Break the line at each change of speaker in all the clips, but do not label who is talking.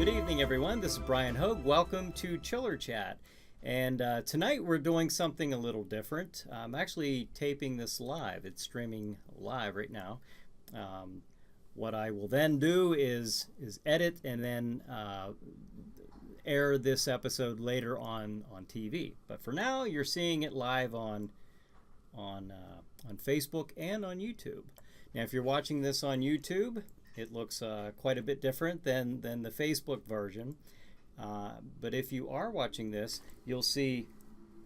Good evening, everyone. This is Brian Hogue. Welcome to Chiller Chat. And tonight we're doing something a little different. I'm actually taping this live. It's streaming live right now. What I will then do is edit and then air this episode later on TV. But for now, you're seeing it live on Facebook and on YouTube. Now, if you're watching this on YouTube, it looks quite a bit different than the Facebook version. But if you are watching this, you'll see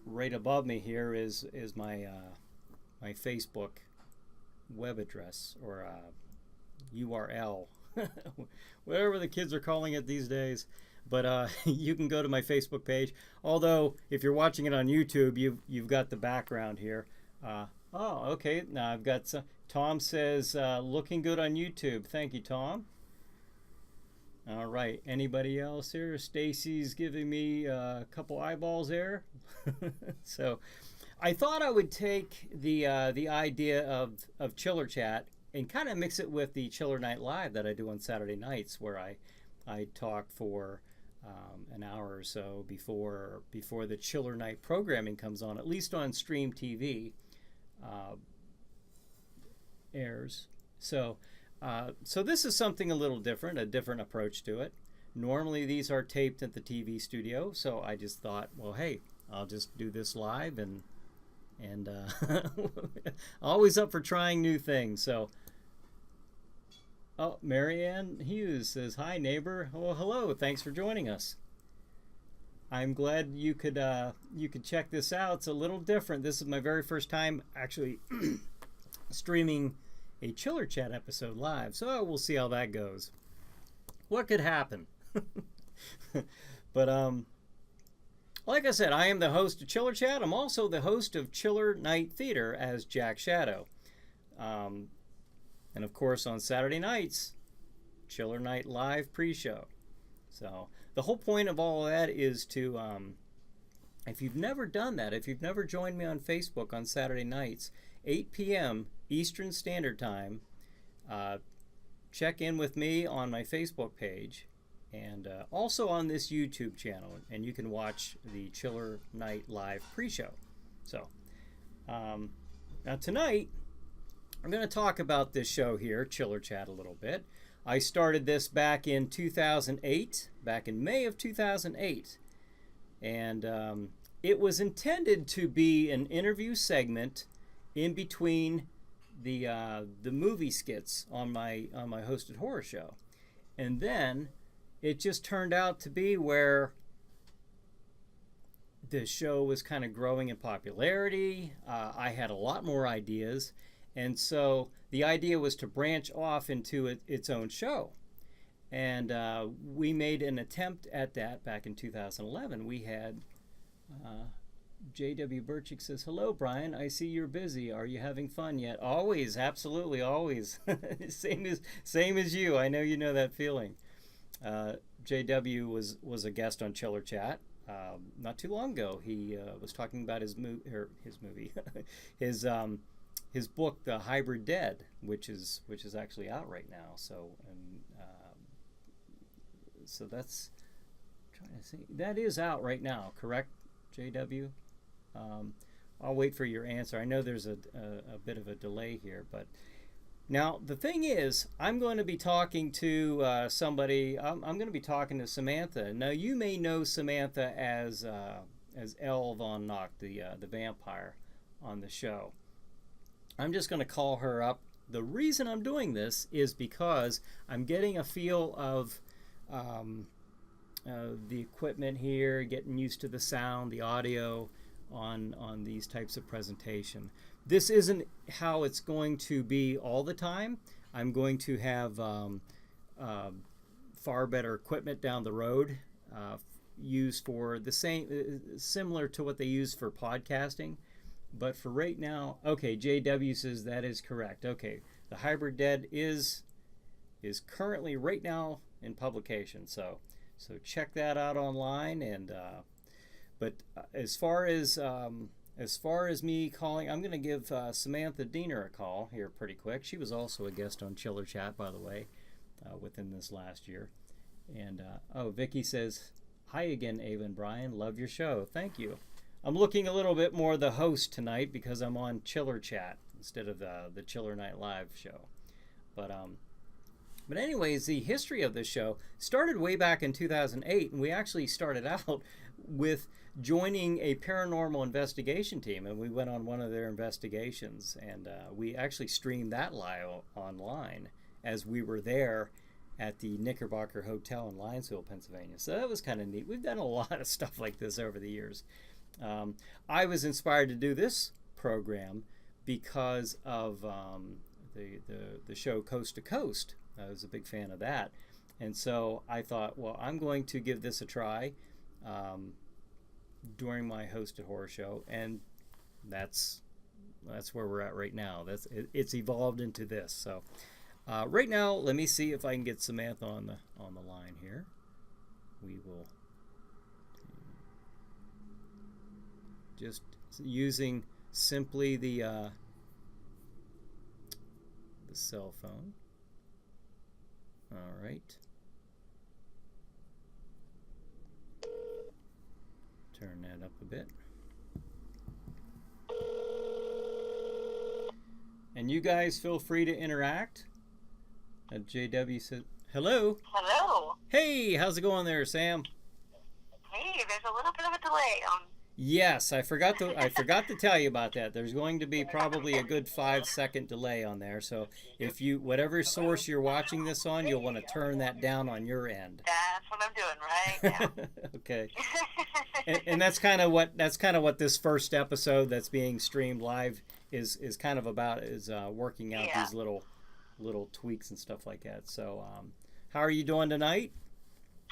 right above me here is my my Facebook web address or URL, whatever the kids are calling it these days. But you can go to my Facebook page. Although if you're watching it on YouTube, you've got the background here. Oh, okay. Now I've got some. Tom says, looking good on YouTube. Thank you, Tom. All right. Anybody else here? Stacy's giving me a couple eyeballs there. So I thought I would take the idea of Chiller Chat and kind of mix it with the Chiller Night Live that I do on Saturday nights, where I talk for an hour or so before the Chiller Night programming comes on, at least on Stream TV. Airs. So this is something a little different, a different approach to it. Normally these are taped at the TV studio, so I just thought, well, hey, I'll just do this live and always up for trying new things. So, oh, Marianne Hughes says, hi, neighbor. Well, hello. Thanks for joining us. I'm glad you could check this out. It's a little different. This is my very first time actually streaming a Chiller Chat episode live, so we'll see how that goes. What could happen? But like I said, I am the host of Chiller Chat. I'm also the host of Chiller Night Theater as Jack Shadow. And of course on Saturday nights, Chiller Night Live pre-show. So the whole point of all of that is to, if you've never done that, if you've never joined me on Facebook on Saturday nights, 8 p.m. Eastern Standard Time, check in with me on my Facebook page and also on this YouTube channel, and you can watch the Chiller Night Live pre-show. So now tonight I'm going to talk about this show here, Chiller Chat, a little bit. I started this back in 2008, back in May of 2008, and it was intended to be an interview segment in between the movie skits on my hosted horror show. And then it just turned out to be where the show was kind of growing in popularity. I had a lot more ideas, and so the idea was to branch off into its own show. And we made an attempt at that back in 2011. We had J.W. Burchick says, hello, Brian. I see you're busy. Are you having fun yet? Always. Absolutely. Always. Same as you. I know you know that feeling. J.W. was a guest on Chiller Chat not too long ago. He was talking about his movie, his book, The Hybrid Dead, which is actually out right now. So so that's trying to see. That is out right now, correct, J.W.? I'll wait for your answer. I know there's a bit of a delay here, but now the thing is, I'm going to be talking to somebody. I'm going to be talking to Samantha. Now you may know Samantha as Elle von Nacht, the vampire on the show. I'm just going to call her up. The reason I'm doing this is because I'm getting a feel of the equipment here, getting used to the sound, the audio on these types of presentation. This isn't how it's going to be all the time. I'm going to have far better equipment down the road used for the same, similar to what they use for podcasting. But for right now, okay, JW says that is correct. Okay, The Hybrid Dead is currently right now in publication. So check that out online. And but as far as me calling, I'm going to give Samantha Dehner a call here pretty quick. She was also a guest on Chiller Chat, by the way, within this last year. And, Vicky says, hi again, Ava and Brian. Love your show. Thank you. I'm looking a little bit more the host tonight because I'm on Chiller Chat instead of the Chiller Night Live show. But anyways, the history of this show started way back in 2008, and we actually started out with joining a paranormal investigation team, and we went on one of their investigations, and we actually streamed that live online as we were there at the Knickerbocker Hotel in Lionsville, Pennsylvania. So that was kind of neat. We've done a lot of stuff like this over the years. I was inspired to do this program because of the show Coast to Coast. I was a big fan of that. And so I thought, well, I'm going to give this a try during my hosted horror show, and that's where we're at right now. It's evolved into this. So right now, let me see if I can get Samantha on the line here. We will just using simply the cell phone. All right. Turn that up a bit. And you guys feel free to interact. JW said, hello.
Hello.
Hey, how's it going there, Sam?
Hey, there's a little bit of a delay.
Yes, I forgot to tell you about that. There's going to be probably a good 5-second delay on there. So if you, whatever source you're watching this on, you'll want to turn that down on your end.
That's what I'm doing right now.
Okay. And that's kind of what this first episode that's being streamed live is kind of about, is working out these little tweaks and stuff like that. So how are you doing tonight?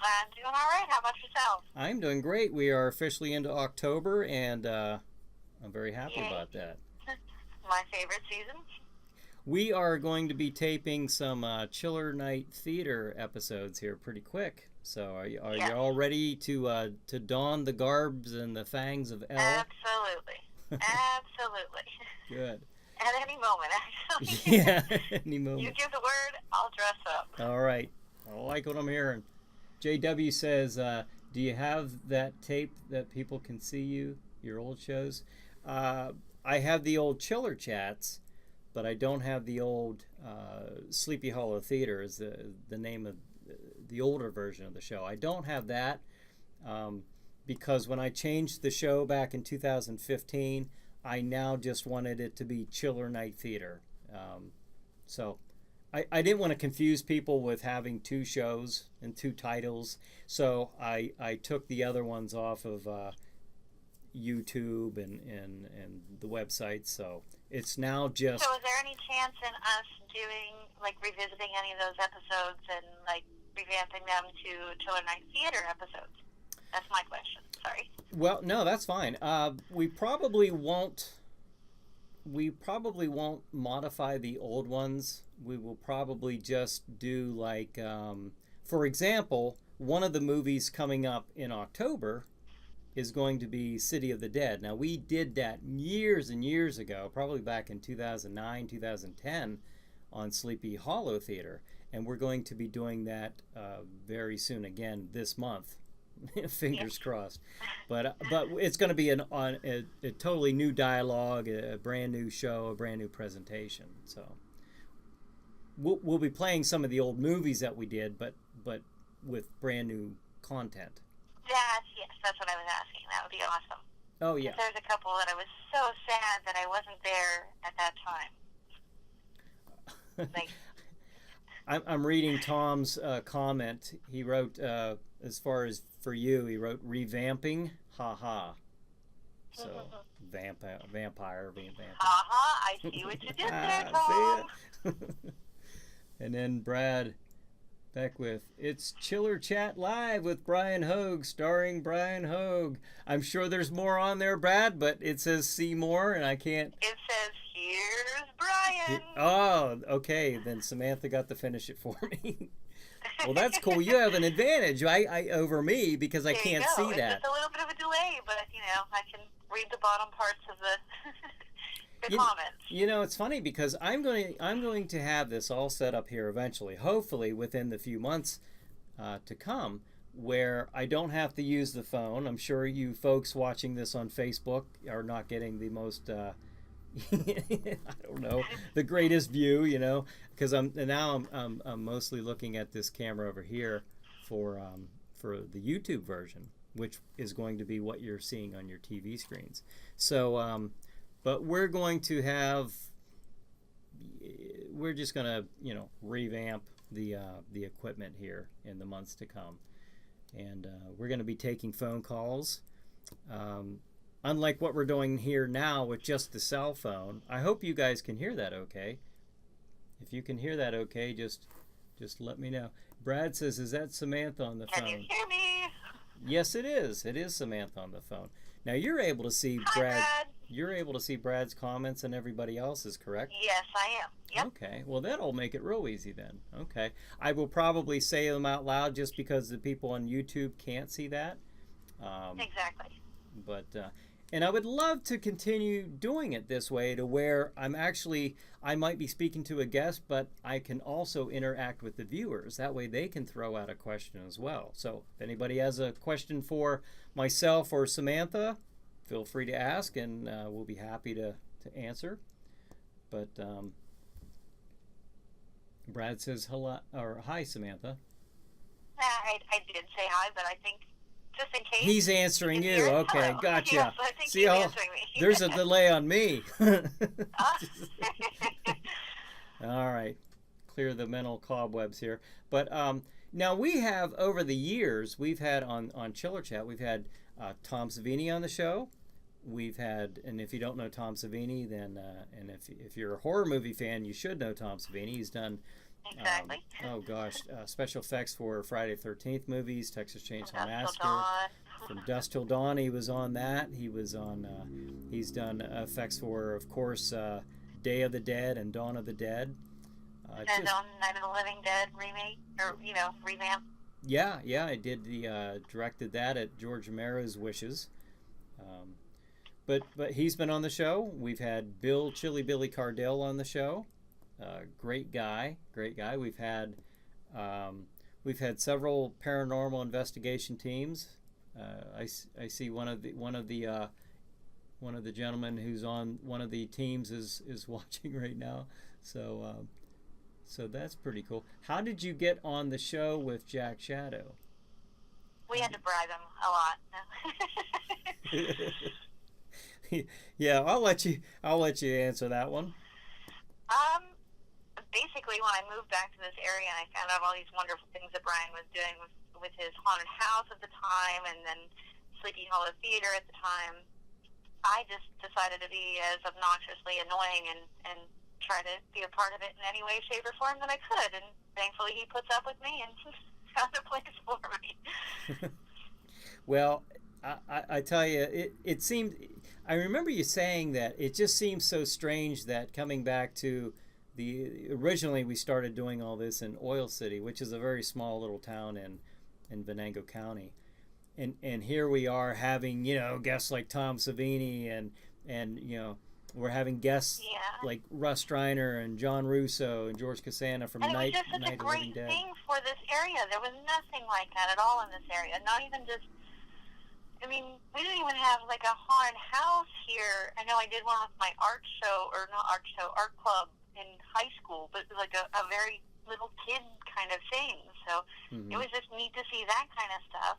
I'm doing all right. How about yourself?
I'm doing great. We are officially into October, and I'm very happy about that.
My favorite season.
We are going to be taping some Chiller Night Theater episodes here pretty quick. So are you all ready to don the garbs and the fangs of Elle?
Absolutely. Absolutely.
Good.
At any moment, actually.
Yeah, any moment.
You give the word, I'll dress up.
All right. I like what I'm hearing. JW says, do you have that tape that people can see your old shows? I have the old Chiller Chats, but I don't have the old Sleepy Hollow Theater is the name of the older version of the show. I don't have that because when I changed the show back in 2015, I now just wanted it to be Chiller Night Theater. So I didn't want to confuse people with having two shows and two titles, so I took the other ones off of YouTube and the website. So it's now just.
So is there any chance in us doing, like, revisiting any of those episodes and, like, revamping them to Chiller Night Theater episodes? That's my question. Sorry.
Well, no, that's fine. We probably won't modify the old ones. We will probably just do, like, for example, one of the movies coming up in October is going to be City of the Dead. Now, we did that years and years ago, probably back in 2009, 2010 on Sleepy Hollow Theater. And we're going to be doing that very soon again this month. Fingers crossed. But it's going to be a totally new dialogue, a brand new show, a brand new presentation. So we'll be playing some of the old movies that we did, but with brand new content.
That's what I was asking. That would be awesome.
Oh yeah.
There's a couple that I was so sad that I wasn't there at that time. Like,
I'm reading Tom's comment. He wrote, as far as for you, he wrote revamping, haha. So vampire.
Haha, I see what you did there, Tom.
And then Brad Beckwith, it's Chiller Chat Live with Brian Hogue, starring Brian Hogue. I'm sure there's more on there, Brad, but it says see more, and I can't.
It says, here's Brian.
Oh, okay. Then Samantha got to finish it for me. Well, that's cool. You have an advantage I over me because I can't see that.
It's a little bit of a delay, but, I can read the bottom parts of the comments.
It's funny because I'm going to have this all set up here eventually, hopefully within the few months to come, where I don't have to use the phone. I'm sure you folks watching this on Facebook are not getting the most, I don't know, the greatest view, because I'm mostly looking at this camera over here for the YouTube version, which is going to be what you're seeing on your TV screens. So, but we're just going to, revamp the equipment here in the months to come. And we're going to be taking phone calls. Unlike what we're doing here now with just the cell phone. I hope you guys can hear that okay. If you can hear that okay, just let me know. Brad says, is that Samantha on the phone?
Can you hear me?
Yes, it is. It is Samantha on the phone. Now you're able to see Brad. You're able to see Brad's comments and everybody else's, correct?
Yes, I am. Yep.
Okay. Well, that'll make it real easy then. Okay. I will probably say them out loud just because the people on YouTube can't see that.
Exactly.
But and I would love to continue doing it this way, to where I might be speaking to a guest, but I can also interact with the viewers. That way they can throw out a question as well. So if anybody has a question for myself or Samantha, feel free to ask, and we'll be happy to answer. But Brad says hello, or hi, Samantha.
I did say hi, but I think just in case.
He's answering you. Okay,
hello.
gotcha.
Yes, I think
See
he's
how
answering me.
there's a delay on me. All right, clear the mental cobwebs here. But now we have, over the years, we've had on Chiller Chat, we've had Tom Savini on the show. We've had, and if you don't know Tom Savini, then and if you're a horror movie fan, you should know Tom Savini. He's done
exactly.
Special effects for Friday the 13th movies, Texas Chainsaw Massacre.
Dawn.
From Dusk Till Dawn, he was on that. He was on. He's done effects for, of course, Day of the Dead and Dawn of the Dead.
And on Night of the Living Dead remake, or revamp.
Yeah, I did directed that at George Romero's wishes. But he's been on the show. We've had Chili Billy Cardell on the show. Great guy. We've had several paranormal investigation teams. I see one of the gentlemen who's on one of the teams is watching right now. So that's pretty cool. How did you get on the show with Jack Shadow?
We had to bribe him a lot.
Yeah, I'll let you answer that one.
Basically, when I moved back to this area and I found out all these wonderful things that Brian was doing with his haunted house at the time, and then Sleepy Hollow Theater at the time, I just decided to be as obnoxiously annoying and try to be a part of it in any way, shape, or form that I could. And thankfully, he puts up with me and found a place for me.
Well, I tell you, it seemed. I remember you saying that it just seems so strange that coming back to originally we started doing all this in Oil City, which is a very small little town in Venango County, and here we are having guests like Tom Savini and we're having guests like Russ Streiner and John Russo and George Costanza from Night of the Living Dead.
It was just such a great thing for this area. There was nothing like that at all in this area. Not even just. I mean, we didn't even have like a haunted house here. I know I did one with my art club in high school, but it was like a very little kid kind of thing. So It was just neat to see that kind of stuff.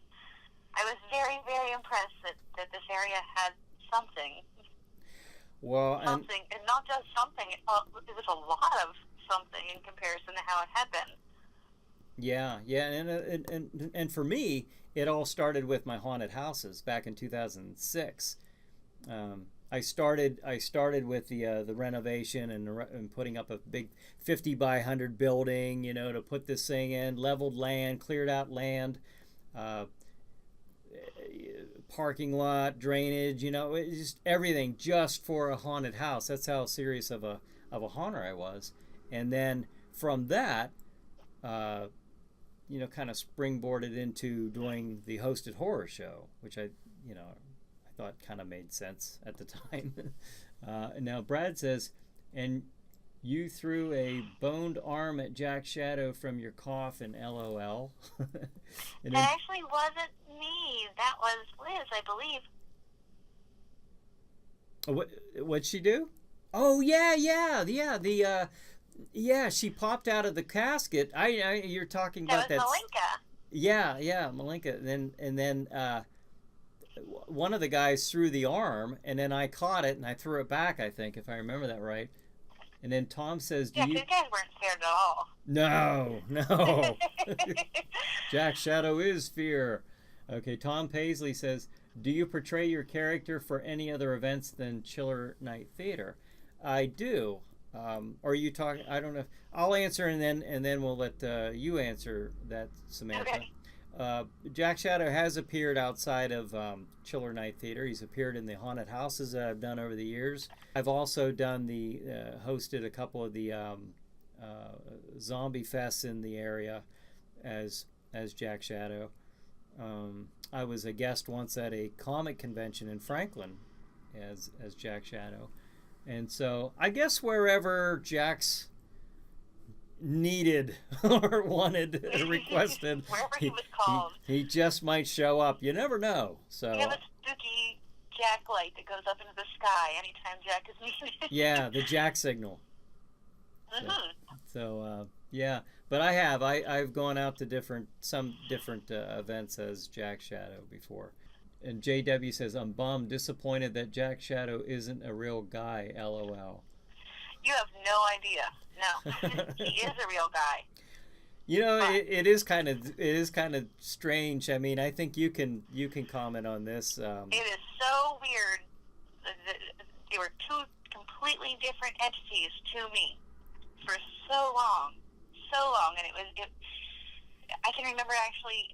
I was very, very impressed that this area had something.
Well,
something, and not just something. It was a lot of something in comparison to how it had been.
Yeah, and for me, it all started with my haunted houses back in 2006. I started with the renovation and putting up a big 50 by 100 building, to put this thing in, leveled land, cleared out land, parking lot, drainage, it's just everything just for a haunted house. That's how serious of a haunter I was. And then from that, kind of springboarded into doing the hosted horror show, which I thought kind of made sense at the time. Now Brad says, and You threw a boned arm at Jack Shadow from your coffin, LOL. And then,
That actually wasn't me. That was Liz, I believe.
what'd she do? Oh yeah. She popped out of the casket. You're talking
That
about
was
that.
Malinka.
Yeah, Malinka. And then one of the guys threw the arm, and then I caught it and I threw it back. I think, if I remember that right. And then Tom says, "Do
Yeah,
you?"
these guys weren't scared at all.
No. Jack Shadow is fear. Okay, Tom Paisley says, "Do you portray your character for any other events than Chiller Night Theater?" I do. Or you talk? I don't know. I'll answer, and then we'll let you answer that, Samantha.
Okay.
Jack Shadow has appeared outside of Chiller Night Theater. He's appeared in the haunted houses that I've done over the years. I've also done hosted a couple of the zombie fests in the area as Jack Shadow. I was a guest once at a comic convention in Franklin as Jack Shadow, and so I guess wherever Jack's needed or wanted, requested,
Wherever he was called.
he just might show up. You never know. So
We have a spooky Jack light that goes up into the sky anytime Jack is needed.
yeah, the Jack signal. So yeah, but I've gone out to some different events as Jack Shadow before. And JW says, "I'm bummed, disappointed that Jack Shadow isn't a real guy, LOL."
You have no idea. No, he is a real guy.
You know, it is kind of strange. I mean, I think you can comment on this.
It is so weird. They were two completely different entities to me for so long, and I can remember actually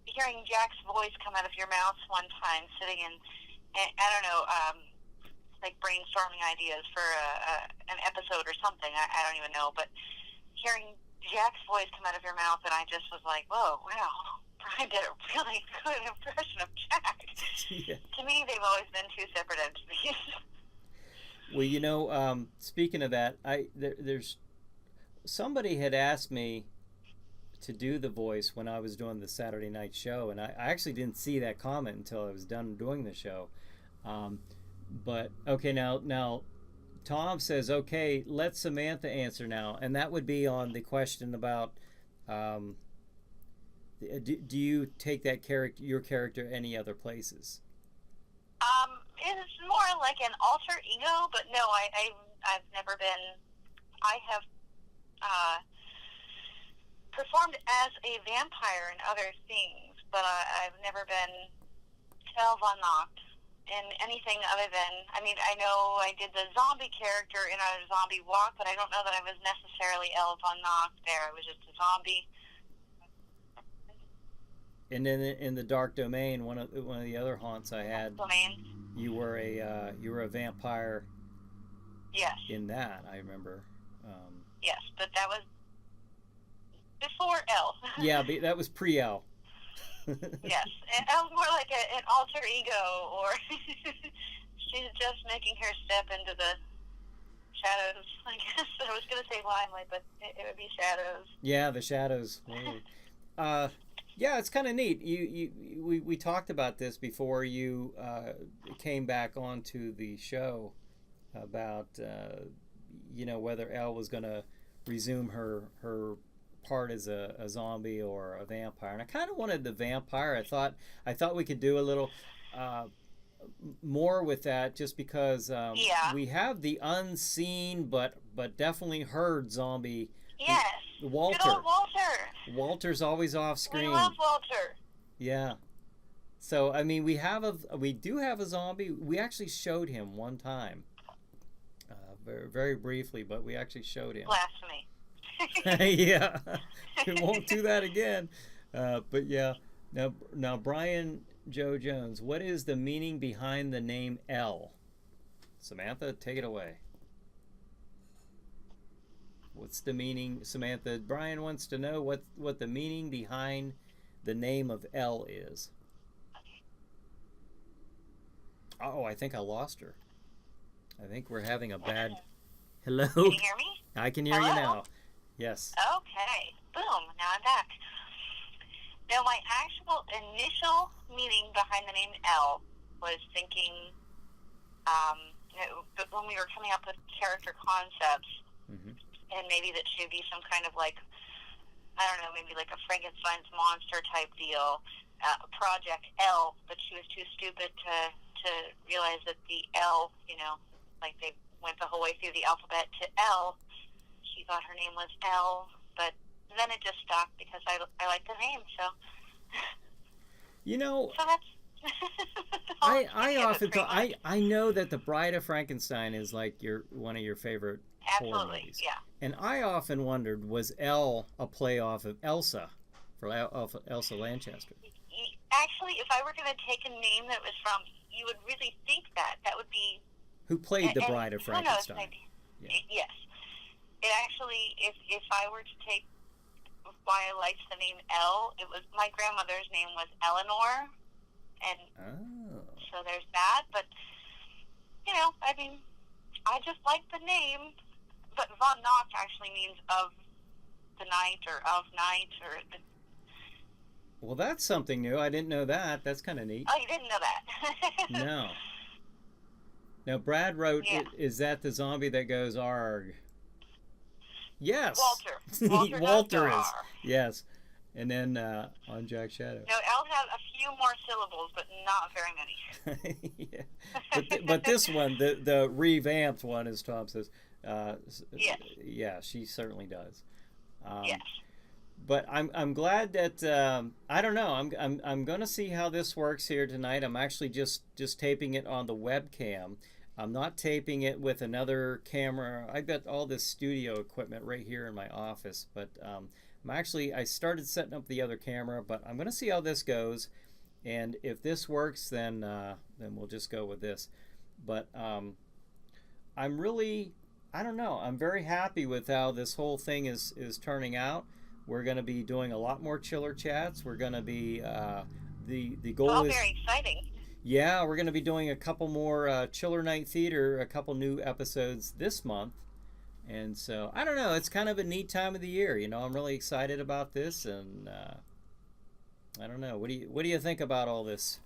hearing Jack's voice come out of your mouth one time, sitting in, I don't know, like brainstorming ideas for an episode or something. I don't even know, but hearing Jack's voice come out of your mouth, and I just was like, whoa, wow, Brian did a really good impression of Jack.
Yeah.
To me, they've always been two separate entities.
Well, you know, speaking of that, there's somebody had asked me to do the voice when I was doing the Saturday night show, and I actually didn't see that comment until I was done doing the show. But okay, now Tom says, okay, let Samantha answer now, and that would be on the question about do you take your character any other places?
It's more like an alter ego, but no, I've never been. I have performed as a vampire in other things, but I've never been Elle von Nacht in anything other than, I mean, I know I did the zombie character in a zombie walk, but I don't know that I was necessarily Elle von Nacht there. I was just a zombie.
And then in the Dark Domain, one of the other haunts I had, you were a vampire.
Yes.
In that, I remember.
Yes, but that was before Elle.
Yeah, that was pre-Elle.
Yes, and Elle's more like an alter ego, or she's just making her step into the shadows. I guess I was going to say limelight, but it would be shadows.
Yeah, the shadows. Yeah, it's kind of neat. We talked about this before you came back onto the show about whether Elle was going to resume her part as a zombie or a vampire, and I kind of wanted the vampire. I thought we could do a little more with that, just because we have the unseen but definitely heard zombie.
Yes.
Walter.
Good old Walter.
Walter's always off screen.
We love Walter.
Yeah. So I mean, we do have a zombie. We actually showed him one time, very, very briefly, but we actually showed him.
Blasphemy.
Yeah, we won't do that again. But yeah, now Brian Joe Jones, what is the meaning behind the name Elle? Samantha, take it away. What's the meaning, Samantha? Brian wants to know what the meaning behind the name of Elle is. Oh, I think I lost her. I think we're having a bad. Hello.
Can you hear me?
I can hear you now. Yes.
Okay. Boom. Now I'm back. Now, my actual initial meaning behind the name Elle was thinking, when we were coming up with character concepts, and maybe that should be some kind of like, I don't know, maybe like a Frankenstein's monster type deal, Project Elle, but she was too stupid to realize that the L, like they went the whole way through the alphabet to L. She thought her name was Elle, but then it just stopped because I like the name, so. So that's.
I often thought I know that the Bride of Frankenstein is like one of your favorite horror movies.
Yeah.
And I often wondered, was Elle a play off of Elsa, Elsa Lanchester?
Actually, if I were going to take a name that was from, you would really think that would be.
Who played the Bride of Frankenstein?
Yeah. Yes. It actually, if I were to take why I liked the name Elle, it was my grandmother's name was Eleanor, and so there's that. But I mean, I just like the name. But Von Nacht actually means of the night or of night or.
Well, that's something new. I didn't know that. That's kind of neat.
Oh, you didn't know that?
No. Now, Brad wrote, is that the zombie that goes arg? Yes.
Walter.
Walter is. Yes. And then on Jack Shadow.
No, Elle had a few more syllables, but not very many.
Yeah. But this one, the revamped one, as Tom says,
yes.
Yeah, she certainly does.
Yes.
But I'm glad that I don't know. I'm going to see how this works here tonight. I'm actually just taping it on the webcam. I'm not taping it with another camera. I've got all this studio equipment right here in my office, but I started setting up the other camera, but I'm going to see how this goes, and if this works, then we'll just go with this. But I'm really, I don't know. I'm very happy with how this whole thing is turning out. We're going to be doing a lot more chiller chats. We're going to be the goal is
very exciting.
Yeah, we're going to be doing a couple more Chiller Night Theater, a couple new episodes this month. And so, I don't know, it's kind of a neat time of the year. I'm really excited about this, and I don't know. What do you think about all this,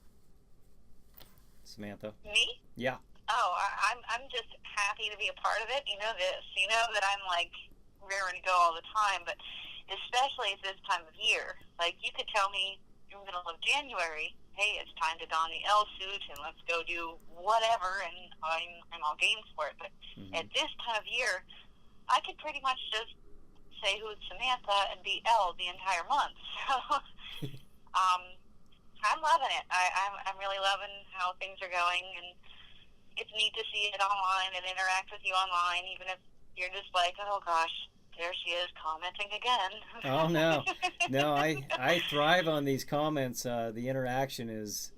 Samantha?
Me?
Yeah.
Oh, I'm just happy to be a part of it. You know this. You know that I'm like raring to go all the time, but especially at this time of year. Like, you could tell me in the middle of January, hey, it's time to don the Elle suit and let's go do whatever, and I'm all game for it. But at this time of year, I could pretty much just say who's Samantha and be Elle the entire month. So I'm loving it. I'm really loving how things are going, and it's neat to see it online and interact with you online, even if you're just like, oh gosh, there she is commenting again.
Oh no, I thrive on these comments. The interaction is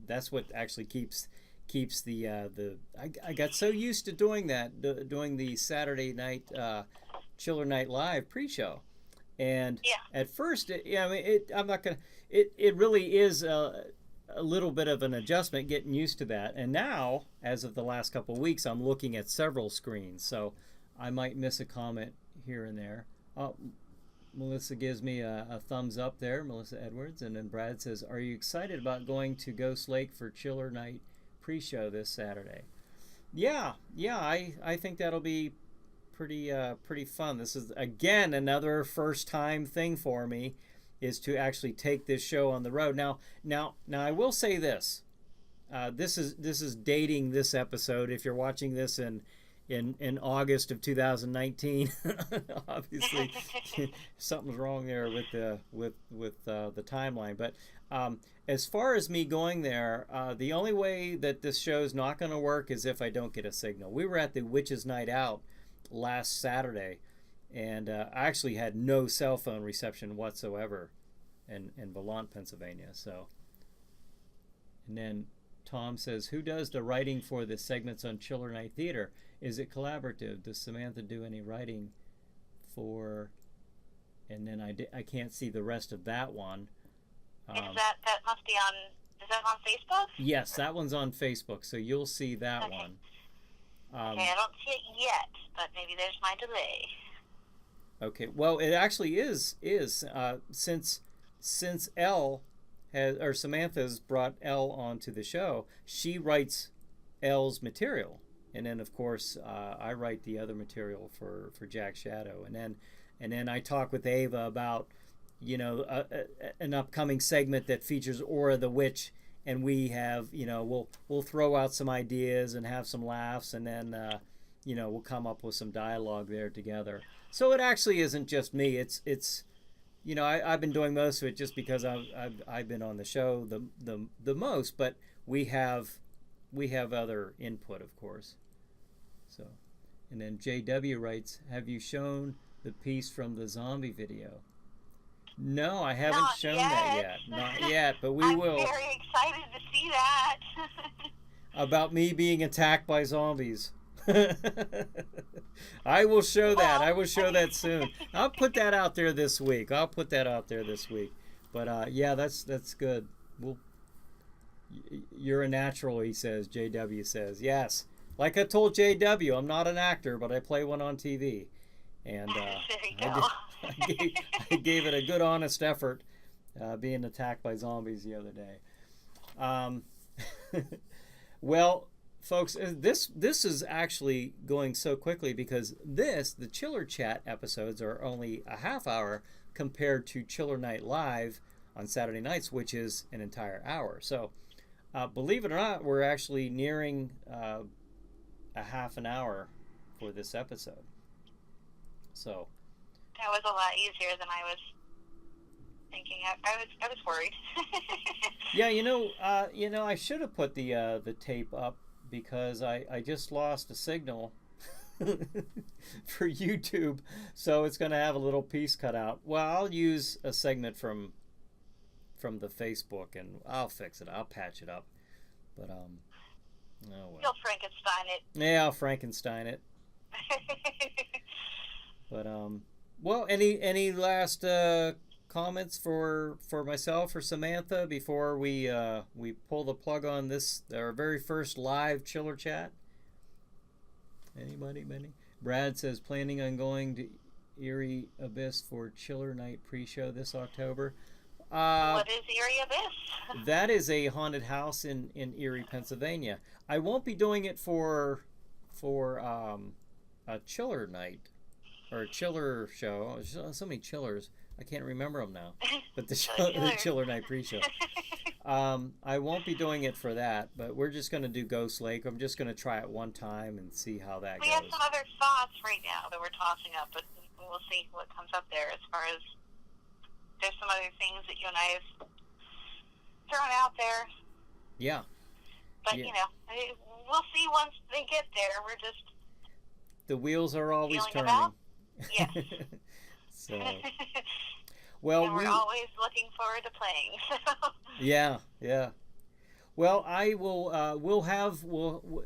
that's what actually keeps the I got so used to doing that, doing the Saturday night Chiller Night Live pre-show, and at first it really is a little bit of an adjustment getting used to that, and now as of the last couple of weeks I'm looking at several screens, so I might miss a comment here and there. Melissa gives me a thumbs up there, Melissa Edwards, and then Brad says, are you excited about going to Ghost Lake for Chiller Night pre-show this Saturday? Yeah, I think that'll be pretty fun. This is, again, another first-time thing for me, is to actually take this show on the road. Now I will say this. This is dating this episode. If you're watching this in August of 2019, obviously something's wrong there with the timeline. But as far as me going there, the only way that this show is not going to work is if I don't get a signal. We were at the Witches Night Out last Saturday, and I actually had no cell phone reception whatsoever in Volant, Pennsylvania. So, and then Tom says, who does the writing for the segments on Chiller Night Theater? Is it collaborative? Does Samantha do any writing for? And then I can't see the rest of that one.
That must be on? Is that on Facebook?
Yes, that one's on Facebook, so you'll see that one.
Okay, I don't see it yet, but maybe there's my delay.
Okay, well, it actually is since Elle has, or Samantha's brought Elle onto the show. She writes Elle's material, and then of course I write the other material for Jack Shadow, and then I talk with Ava about an upcoming segment that features Aura the Witch, and we have we'll throw out some ideas and have some laughs, and then we'll come up with some dialogue there together. So it actually isn't just me. It's I've been doing most of it just because I've been on the show the most, but we have other input, of course. So, and then JW writes, "Have you shown the piece from the zombie video?" No, I haven't shown that yet. Not yet, but we will.
I'm very excited to see that.
About me being attacked by zombies. I will show that. I will show that soon. I'll put that out there this week. But yeah, that's good. You're a natural, he says. JW says, yes. Like I told JW, I'm not an actor, but I play one on TV. And I gave it a good, honest effort, being attacked by zombies the other day. Well, folks, this is actually going so quickly because the Chiller Chat episodes are only a half hour compared to Chiller Night Live on Saturday nights, which is an entire hour. So, believe it or not, we're actually nearing a half an hour for this episode. So
that was a lot easier than I was thinking. I was worried.
Yeah, I should have put the tape up because I just lost a signal for YouTube, so it's going to have a little piece cut out. Well, I'll use a segment from the Facebook, and I'll fix it. I'll patch it up. But oh well.
You'll Frankenstein it.
Yeah, I'll Frankenstein it. But well, any last comments for myself or Samantha before we pull the plug on this, our very first live Chiller Chat? Anybody? Brad says planning on going to Erie Abyss for Chiller Night pre-show this October.
What is Erie Abyss?
That is a haunted house in Erie, Pennsylvania. I won't be doing it for a Chiller Night or a Chiller show. So many chillers. I can't remember them now. But the Chiller Night pre-show. I won't be doing it for that, but we're just going to do Ghost Lake. I'm just going to try it one time and see how that goes.
We have some other thoughts right now that we're tossing up, but we'll see what comes up there as far as there's some other things that you and I have thrown out there.
Yeah.
But, we'll see once they get there. We're just...
The wheels are always turning.
About? Yes.
So... Well,
and we're always looking forward to playing.
Yeah. Well, I will.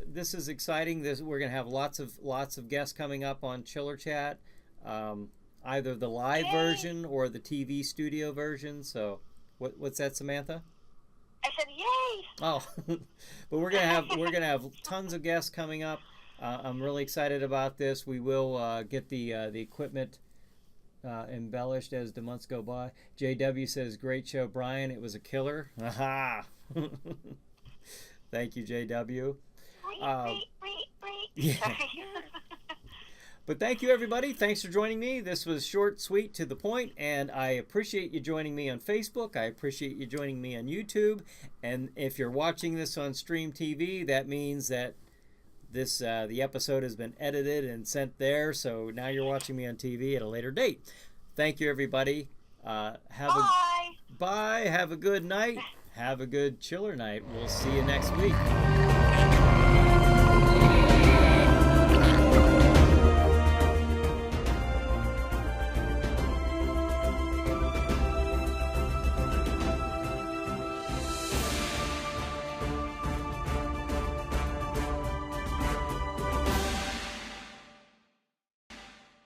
This is exciting. We're gonna have lots of guests coming up on Chiller Chat, either the live version or the TV studio version. So, what's that, Samantha?
I said, yay!
Oh, but we're gonna have tons of guests coming up. I'm really excited about this. We will get the equipment embellished as the months go by. JW says, great show, Brian. It was a killer. Aha! Thank you, JW. Yeah. But thank you, everybody. Thanks for joining me. This was short, sweet, to the point, and I appreciate you joining me on Facebook. I appreciate you joining me on YouTube. And if you're watching this on Stream TV, that means that the episode has been edited and sent there, so now you're watching me on TV at a later date. Thank you, everybody.
Bye.
Have a good night. Have a good Chiller night. We'll see you next week.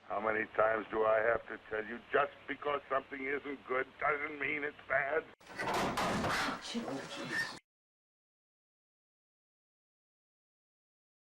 How many times do I have to tell you, just because something isn't good doesn't mean it's bad?
Oh, jeez.